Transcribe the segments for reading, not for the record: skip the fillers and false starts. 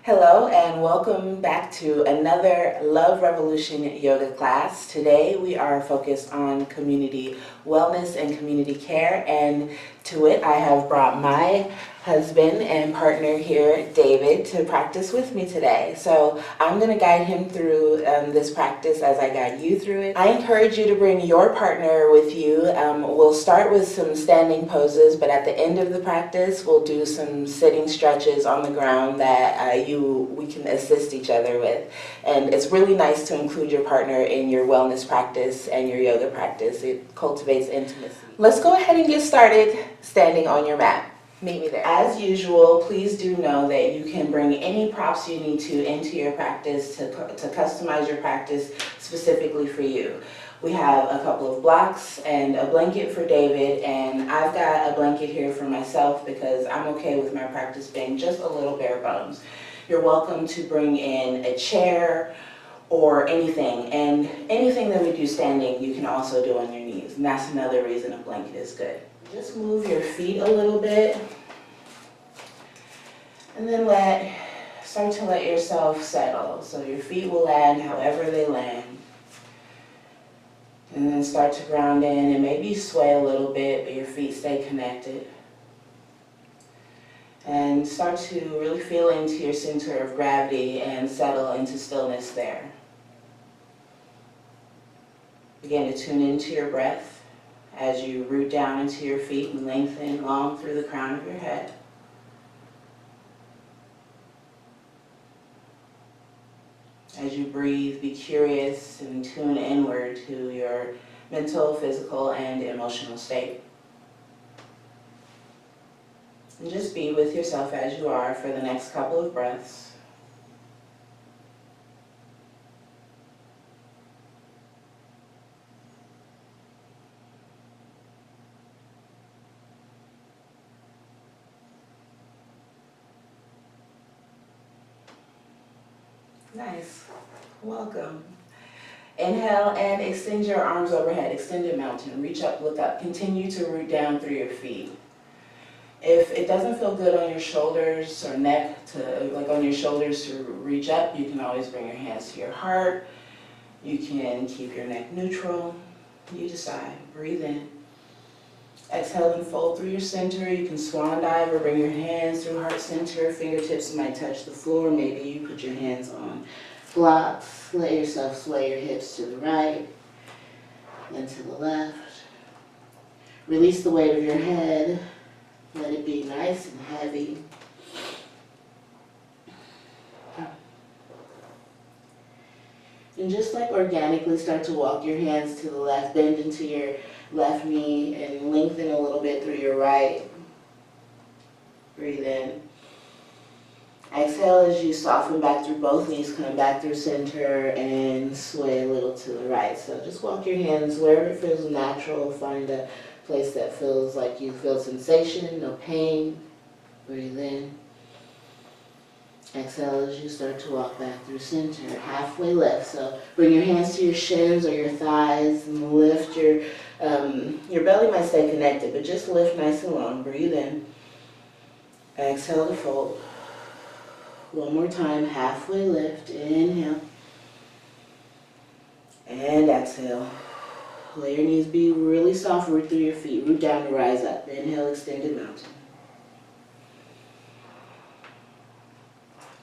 Hello and welcome back to another Love Revolution yoga class. Today we are focused on community wellness and community care, and to it I have brought my husband and partner here, David, to practice with me today. So I'm going to guide him through this practice as I guide you through it. I encourage you to bring your partner with you. We'll start with some standing poses, but at the end of the practice we'll do some sitting stretches on the ground that we can assist each other with. And it's really nice to include your partner in your wellness practice and your yoga practice. It cultivates intimacy. Let's go ahead and get started standing on your mat. Meet me there. As usual, please do know that you can bring any props you need to into your practice to customize your practice specifically for you. We have a couple of blocks and a blanket for David, and I've got a blanket here for myself because I'm okay with my practice being just a little bare bones. You're welcome to bring in a chair or anything, and anything that we do standing you can also do on your knees, and that's another reason a blanket is good. Just move your feet a little bit, and then start to let yourself settle. So your feet will land however they land. And then start to ground in and maybe sway a little bit, but your feet stay connected. And start to really feel into your center of gravity and settle into stillness there. Begin to tune into your breath as you root down into your feet and lengthen long through the crown of your head. As you breathe, be curious and tune inward to your mental, physical, and emotional state. And just be with yourself as you are for the next couple of breaths. Nice. Welcome. Inhale and extend your arms overhead. Extended mountain. Reach up, look up. Continue to root down through your feet. If it doesn't feel good on your shoulders or neck, on your shoulders to reach up, you can always bring your hands to your heart. You can keep your neck neutral. You decide. Breathe in. Exhale and fold through your center. You can swan dive or bring your hands through heart center. Fingertips might touch the floor. Maybe you put your hands on blocks. Let yourself sway your hips to the right and to the left. Release the weight of your head. Let it be nice and heavy. And just organically start to walk your hands to the left. Bend into your left knee and lengthen a little bit through your right. Breathe in. Exhale as you soften back through both knees, come back through center and sway a little to the right. So just walk your hands wherever it feels natural. Find a place that feels like you feel sensation, no pain. Breathe in. Exhale as you start to walk back through center, halfway lift. So bring your hands to your shins or your thighs and lift your belly might stay connected, but just lift nice and long. Breathe in. Exhale to fold. One more time, halfway lift. Inhale. And exhale. Let your knees be really soft, root through your feet. Root down to rise up. Inhale, extended mountain.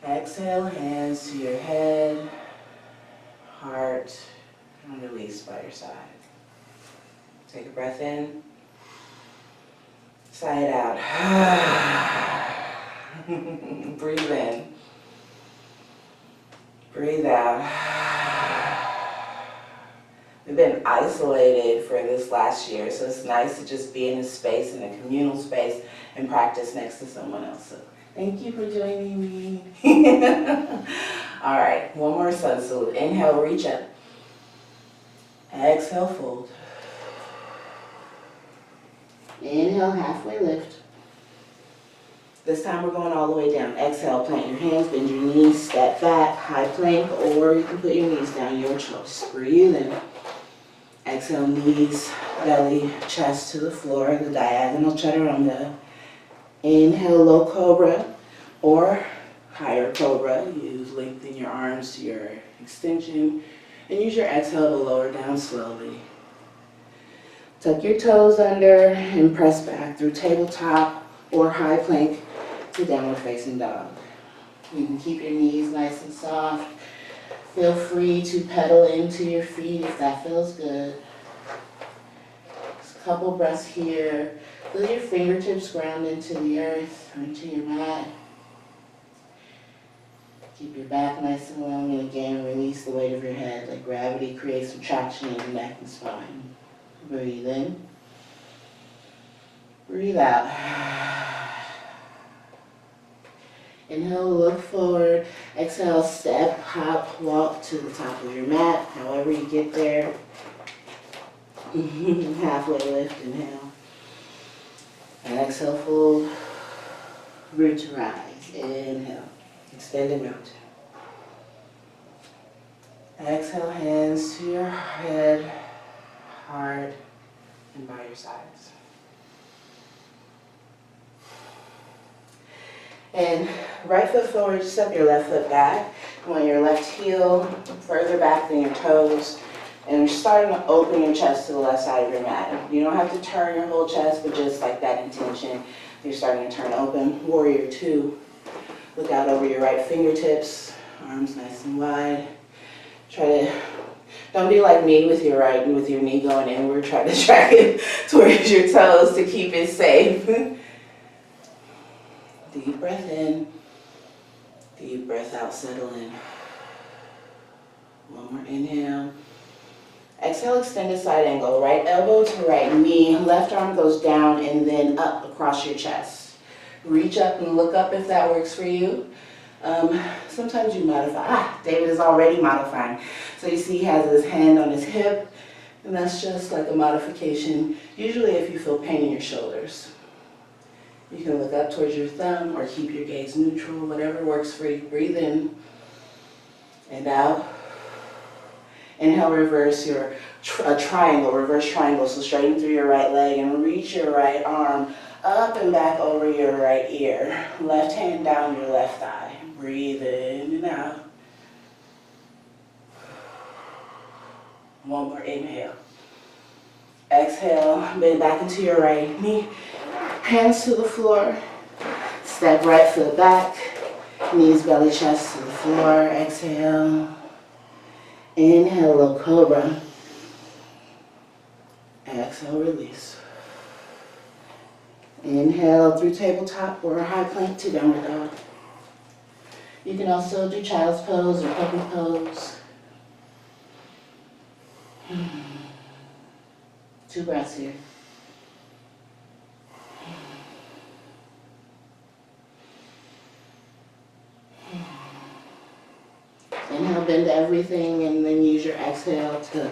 Exhale, hands to your head, heart, and release by your side. Take a breath in, sigh it out. Breathe in, breathe out. We've been isolated for this last year, so it's nice to just be in a space, in a communal space, and practice next to someone else. So thank you for joining me. All right, one more sun salute. Inhale, reach up. Exhale, fold. Inhale, halfway lift. This time we're going all the way down. Exhale, plant your hands, bend your knees, step back, high plank, or you can put your knees down, your choice. Breathe in. Exhale, knees, belly, chest to the floor, the diagonal chaturanga. Inhale, low cobra, or higher cobra. You lengthen your arms to your extension and use your exhale to lower down slowly. Tuck your toes under and press back through tabletop or high plank to downward facing dog. You can keep your knees nice and soft. Feel free to pedal into your feet if that feels good. Just a couple breaths here. Feel your fingertips ground into the earth or into your mat. Keep your back nice and long, and again, release the weight of your head. Let gravity create some traction in your neck and spine. Breathe in. Breathe out. Inhale, look forward. Exhale, step, hop, walk to the top of your mat. However you get there. Halfway lift, inhale. And exhale, fold. Root to rise. Inhale. Extended mountain. Exhale, hands to your head, heart, and by your sides. And right foot forward, step your left foot back. You want your left heel further back than your toes. And you're starting to open your chest to the left side of your mat. You don't have to turn your whole chest, but just like that intention, you're starting to turn open. Warrior two. Look out over your right fingertips, arms nice and wide. Don't be like me with your knee going inward. Try to track it towards your toes to keep it safe. Deep breath in, deep breath out, settle in. One more inhale. Exhale, extended side angle. Right elbow to right knee, left arm goes down and then up across your chest. Reach up and look up if that works for you. Sometimes you modify. David is already modifying. So you see he has his hand on his hip, and that's just like a modification, usually if you feel pain in your shoulders. You can look up towards your thumb or keep your gaze neutral, whatever works for you. Breathe in and out. Inhale, reverse your triangle, reverse triangle. So straighten through your right leg and reach your right arm up and back over your right ear. Left hand down your left thigh. Breathe in and out. One more inhale. Exhale, bend back into your right knee. Hands to the floor. Step right foot back. Knees, belly, chest to the floor. Exhale. Inhale, low cobra. Exhale, release. Inhale through tabletop or high plank to downward dog. You can also do child's pose or puppy pose. 2 breaths here. Inhale, bend everything, and then use your exhale to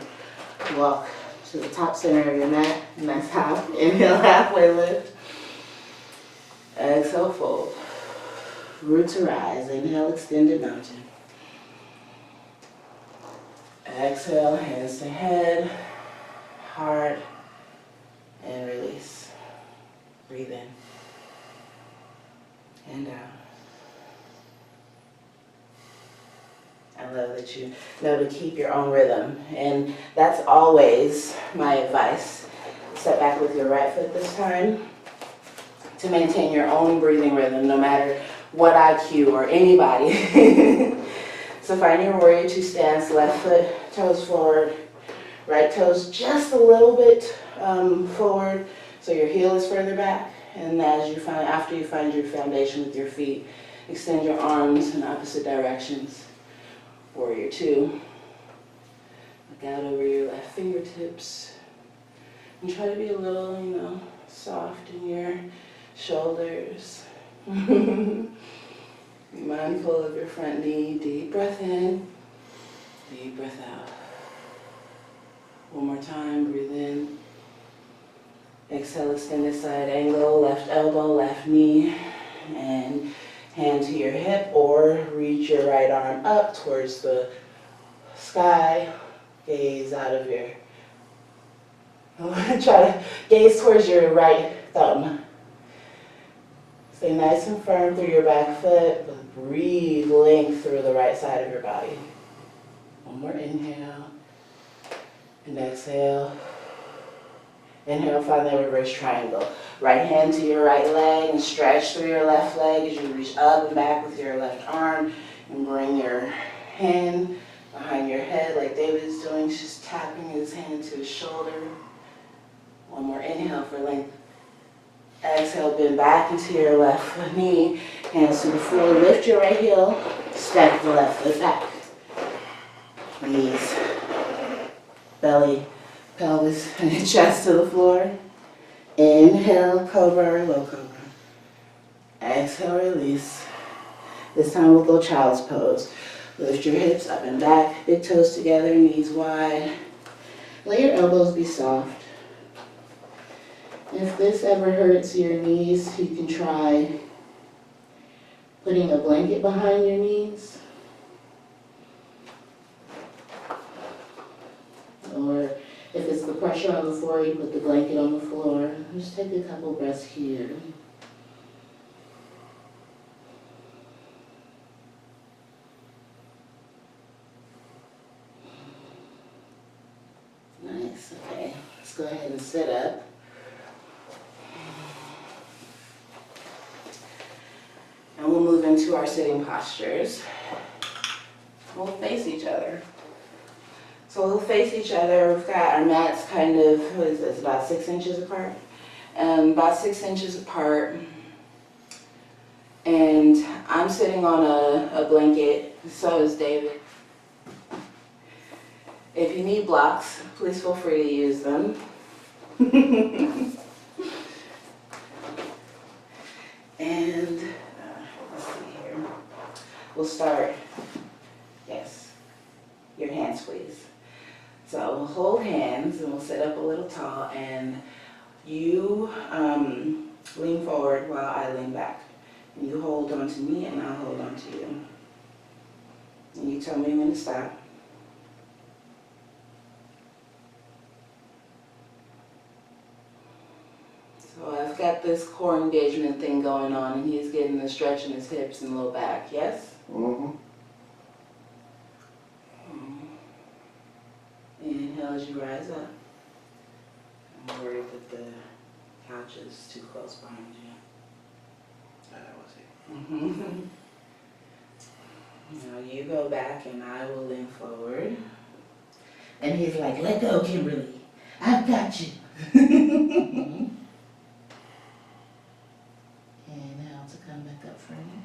walk to the top center of your mat. Nice hop. Inhale, halfway lift. Exhale, fold. Root to rise. Inhale, extended mountain. Exhale, hands to head, heart, and release. Breathe in and out. I love that you know to keep your own rhythm, and that's always my advice. Step back with your right foot this time to maintain your own breathing rhythm, no matter what IQ or anybody. So find your warrior two stance, left foot, toes forward, right toes just a little bit forward, so your heel is further back. And after you find your foundation with your feet, extend your arms in opposite directions. Warrior two. Look out over your left fingertips. And try to be a little, soft in your shoulders. Be mindful of your front knee. Deep breath in, deep breath out. One more time, breathe in. Exhale, extended side angle, left elbow, left knee, and hand to your hip, or reach your right arm up towards the sky. Gaze out of your, try to gaze towards your right thumb. Stay nice and firm through your back foot, but breathe length through the right side of your body. One more inhale and exhale. Inhale, find that reverse triangle. Right hand to your right leg and stretch through your left leg as you reach up and back with your left arm and bring your hand behind your head like David is doing, just tapping his hand to his shoulder. One more inhale for length. Exhale, bend back into your left knee, hands to the floor, lift your right heel, step the left foot back. Knees, belly, pelvis, and chest to the floor. Inhale, cobra or low cobra. Exhale, release. This time we'll go child's pose. Lift your hips up and back, big toes together, knees wide. Let your elbows be soft. If this ever hurts your knees, you can try putting a blanket behind your knees. Or if it's the pressure on the floor, you put the blanket on the floor. Just take a couple breaths here. Nice, okay. Let's go ahead and sit up. And we'll move into our sitting postures. We'll face each other. So we'll face each other. We've got our mats kind of, what is this, about 6 inches apart? About 6 inches apart. And I'm sitting on a blanket, so is David. If you need blocks, please feel free to use them. And let's see here. We'll start, yes, your hands please. So we'll hold hands and we'll sit up a little tall, and you lean forward while I lean back. And you hold on to me and I'll hold on to you. And you tell me when to stop. So I've got this core engagement thing going on, and he's getting the stretch in his hips and low back, yes? Mm-hmm. Inhale as you rise up. I'm worried that the couch is too close behind you. Mm-hmm. Now you go back and I will lean forward. And he's like, let go, Kimberly. I've got you. Mm-hmm. And now to come back up for me.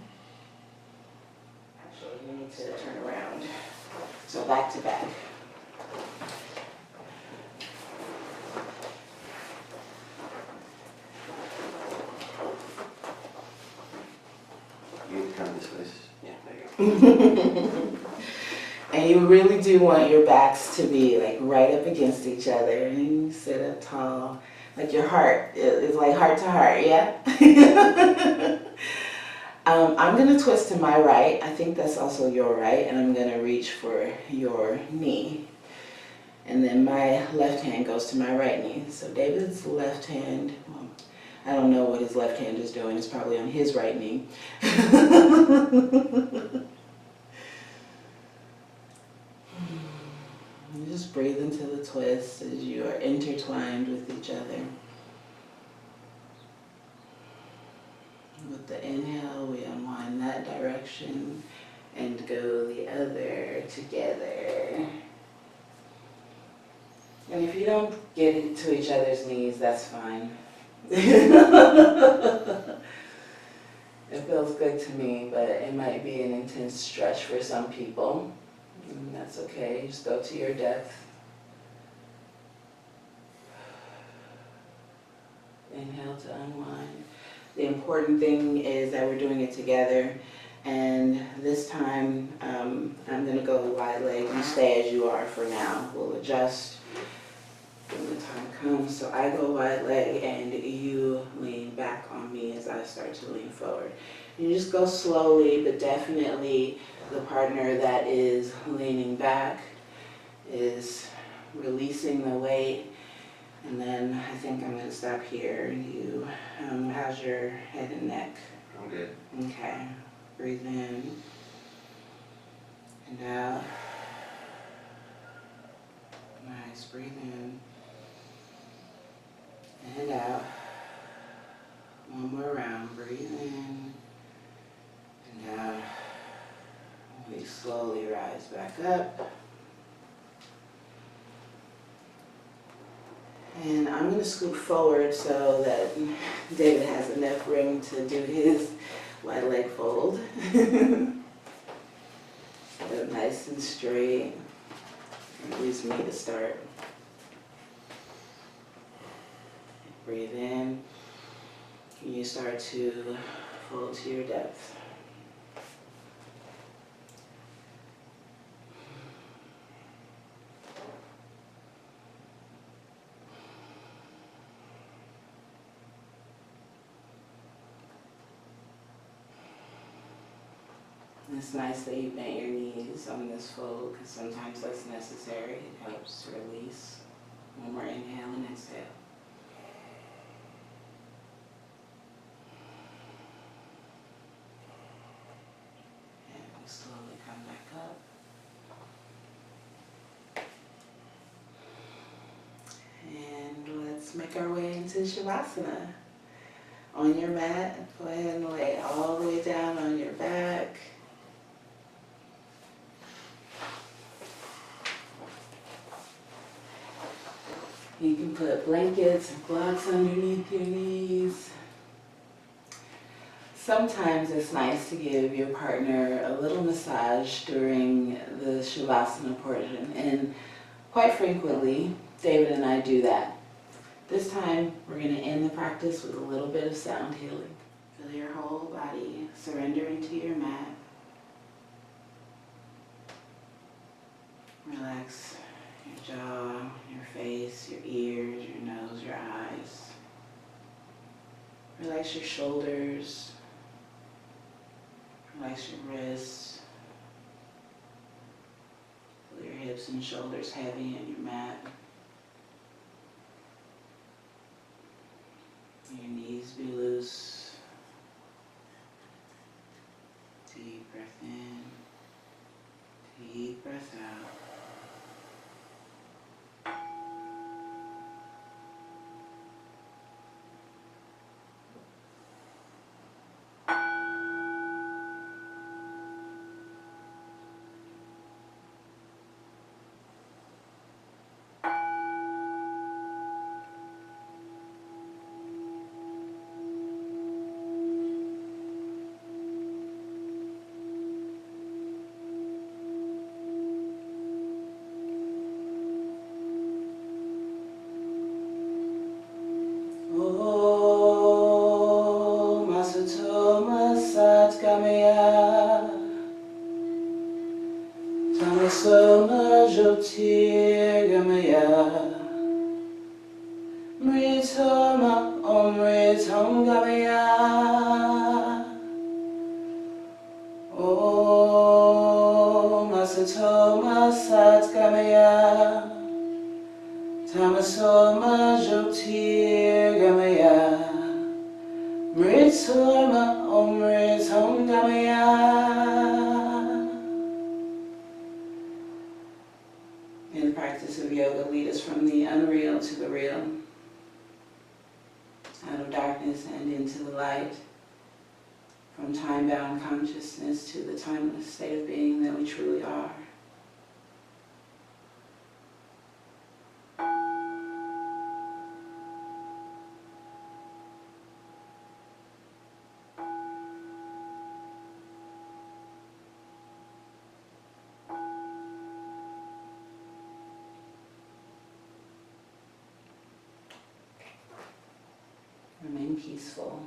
Actually, you need to turn around. So back to back. You need to come this way. Yeah, there you go. And you really do want your backs to be like right up against each other, and you sit up tall, like your heart is like heart to heart, yeah? I'm gonna twist to my right. I think that's also your right, and I'm gonna reach for your knee. And then my left hand goes to my right knee. So David's left hand, well, I don't know what his left hand is doing. It's probably on his right knee. You just breathe into the twist as you are intertwined with each other. With the inhale, we unwind that direction and go the other together. And if you don't get into each other's knees, that's fine. It feels good to me, but it might be an intense stretch for some people. And that's okay, just go to your depth. Inhale to unwind. The important thing is that we're doing it together, and this time I'm going to go wide leg. You stay as you are for now. We'll adjust when the time comes. So I go wide leg and you lean back on me as I start to lean forward. You just go slowly, but definitely the partner that is leaning back is releasing the weight. And then I think I'm going to stop here. You, how's your head and neck? I'm good. Okay. Breathe in and out. Nice. Breathe in and out. One more round. Breathe in and out. We slowly rise back up. And I'm going to scoot forward so that David has enough room to do his wide leg fold. But nice and straight. At least me to start. Breathe in. And you start to fold to your depth. It's nice that you bent your knees on this fold because sometimes that's necessary. It helps to release. One more inhale and exhale. And we slowly come back up. And let's make our way into Shavasana. On your mat, go ahead and lay all the way down on your back. You can put blankets and blocks underneath your knees. Sometimes it's nice to give your partner a little massage during the Shavasana portion, and quite frequently, David and I do that. This time, we're going to end the practice with a little bit of sound healing. Feel your whole body surrendering to your mat. Relax your jaw, your face, your ears, your nose, your eyes. Relax your shoulders. Relax your wrists. Feel your hips and shoulders heavy on your mat. Your knees be loose. Deep breath in. Deep breath out. Tamasoma Jyotirgamaya Mritoma Omritam Gamaya Om Asatoma Satgamaya Tamasoma Jyotirgamaya Mritoma Omritam Gamaya. In the practice of yoga, lead us from the unreal to the real, out of darkness and into the light, from time-bound consciousness to the timeless state of being that we truly are. Remain peaceful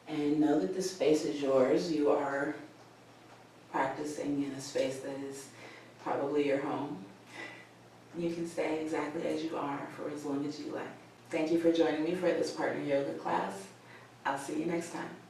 and know that the space is yours. You are practicing in a space that is probably your home. You can stay exactly as you are for as long as you like. Thank you for joining me for this partner yoga class. I'll see you next time.